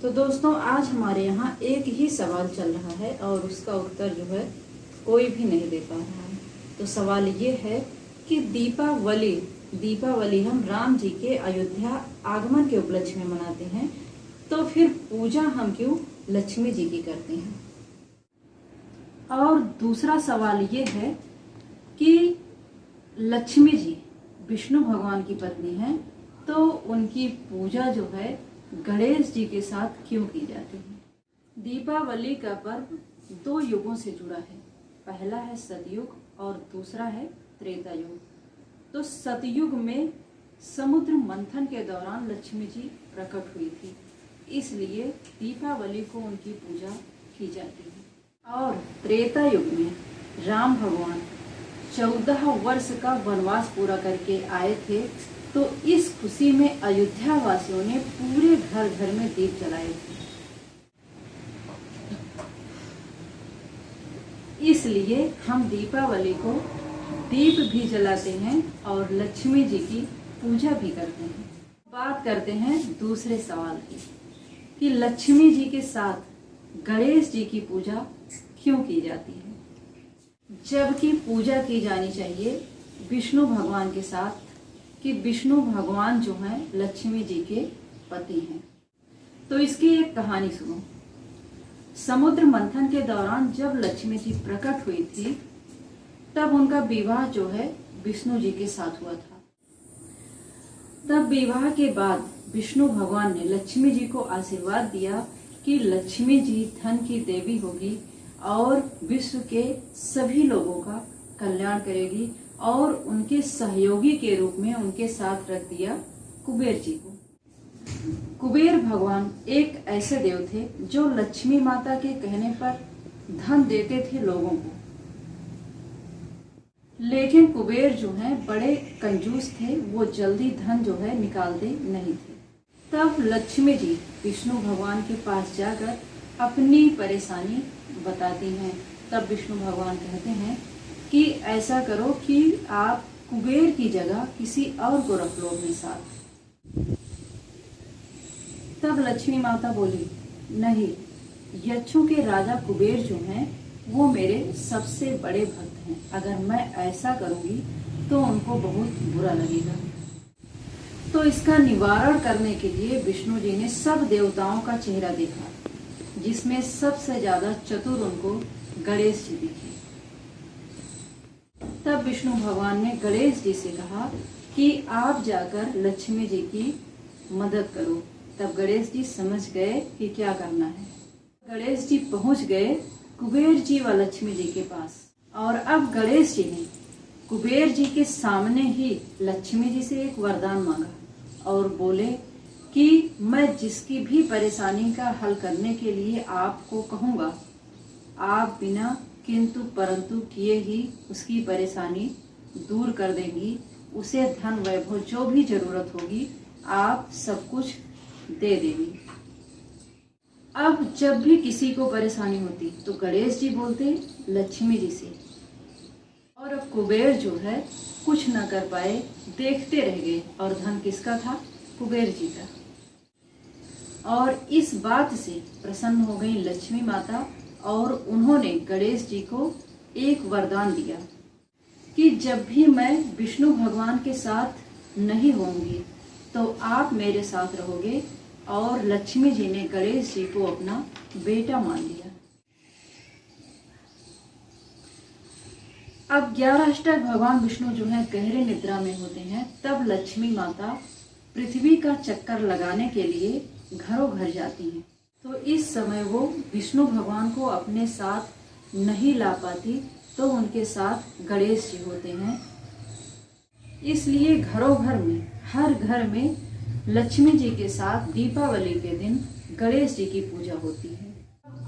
तो दोस्तों आज हमारे यहाँ एक ही सवाल चल रहा है और उसका उत्तर जो है कोई भी नहीं दे पा रहा है। तो सवाल ये है कि दीपावली हम राम जी के अयोध्या आगमन के उपलक्ष्य में मनाते हैं, तो फिर पूजा हम क्यों लक्ष्मी जी की करते हैं। और दूसरा सवाल ये है कि लक्ष्मी जी विष्णु भगवान की पत्नी हैं, तो उनकी पूजा जो है गणेश जी के साथ क्यों की जाती है। दीपावली का पर्व दो युगों से जुड़ा है, पहला है सतयुग और दूसरा है त्रेता युग। तो सतयुग में समुद्र मंथन के दौरान लक्ष्मी जी प्रकट हुई थी, इसलिए दीपावली को उनकी पूजा की जाती है। और त्रेता युग में राम भगवान 14 वर्ष का वनवास पूरा करके आए थे, तो इस खुशी में अयोध्या वासियों ने पूरे घर घर में दीप जलाए थे। इसलिए हम दीपावली को दीप भी जलाते हैं और लक्ष्मी जी की पूजा भी करते हैं। बात करते हैं दूसरे सवाल की कि लक्ष्मी जी के साथ गणेश जी की पूजा क्यों की जाती है, जबकि पूजा की जानी चाहिए विष्णु भगवान के साथ, कि विष्णु भगवान जो हैं लक्ष्मी जी के पति हैं। तो इसकी एक कहानी सुनो। समुद्र मंथन के दौरान जब लक्ष्मी जी प्रकट हुई थी, तब उनका विवाह जो है विष्णु जी के साथ हुआ था। तब विवाह के बाद विष्णु भगवान ने लक्ष्मी जी को आशीर्वाद दिया कि लक्ष्मी जी धन की देवी होगी और विश्व के सभी लोगों का कल्याण करेगी, और उनके सहयोगी के रूप में उनके साथ रख दिया कुबेर जी को। कुबेर भगवान एक ऐसे देव थे जो लक्ष्मी माता के कहने पर धन देते थे लोगों को, लेकिन कुबेर जो हैं बड़े कंजूस थे, वो जल्दी धन जो है निकालते नहीं थे। तब लक्ष्मी जी विष्णु भगवान के पास जाकर अपनी परेशानी बताती हैं। तब विष्णु भगवान कहते हैं कि ऐसा करो कि आप कुबेर की जगह किसी और को रख लो अपने साथ। तब लक्ष्मी माता बोली, नहीं, यक्षों के राजा कुबेर जो हैं वो मेरे सबसे बड़े भक्त हैं, अगर मैं ऐसा करूंगी तो उनको बहुत बुरा लगेगा। तो इसका निवारण करने के लिए विष्णु जी ने सब देवताओं का चेहरा देखा, जिसमें सबसे ज्यादा चतुर उनको गणेश जी दिखे। तब विष्णु भगवान ने गणेश जी से कहा कि आप जाकर लक्ष्मी जी की मदद करो। तब गणेश जी समझ गए कि क्या करना है। गणेश जी पहुंच गए कुबेर जी व लक्ष्मी जी के पास, और अब गणेश जी ने कुबेर जी के सामने ही लक्ष्मी जी से एक वरदान मांगा और बोले कि मैं जिसकी भी परेशानी का हल करने के लिए आपको कहूँगा, आप बिना किंतु परंतु किए ही उसकी परेशानी दूर कर देंगी, उसे धन वैभव जो भी जरूरत होगी आप सब कुछ दे देंगी। अब जब भी किसी को परेशानी होती तो गणेश जी बोलते लक्ष्मी जी से, और अब कुबेर जो है कुछ न कर पाए, देखते रह गए, और धन किसका था? कुबेर जी का। और इस बात से प्रसन्न हो गई लक्ष्मी माता, और उन्होंने गणेश जी को एक वरदान दिया कि जब भी मैं विष्णु भगवान के साथ नहीं होंगी तो आप मेरे साथ रहोगे, और लक्ष्मी जी ने गणेश जी को अपना बेटा मान लिया। अब 11 अष्टक भगवान विष्णु जो है गहरे निद्रा में होते हैं, तब लक्ष्मी माता पृथ्वी का चक्कर लगाने के लिए घरों घर जाती हैं। तो इस समय वो विष्णु भगवान को अपने साथ नहीं ला पाती, तो उनके साथ गणेश जी होते हैं। इसलिए घरों घर में, हर घर में लक्ष्मी जी के साथ दीपावली के दिन गणेश जी की पूजा होती है।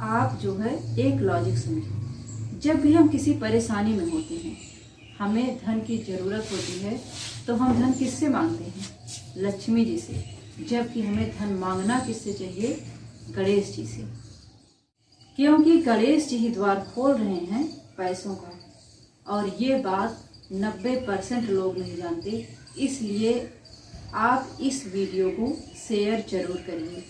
आप जो है एक लॉजिक समझो, जब भी हम किसी परेशानी में होते हैं, हमें धन की जरूरत होती है, तो हम धन किससे मांगते हैं? लक्ष्मी जी से। जबकि हमें धन मांगना किससे चाहिए? गणेश जी से, क्योंकि गणेश जी ही द्वार खोल रहे हैं पैसों का, और ये बात 90% लोग नहीं जानते। इसलिए आप इस वीडियो को शेयर जरूर करिए।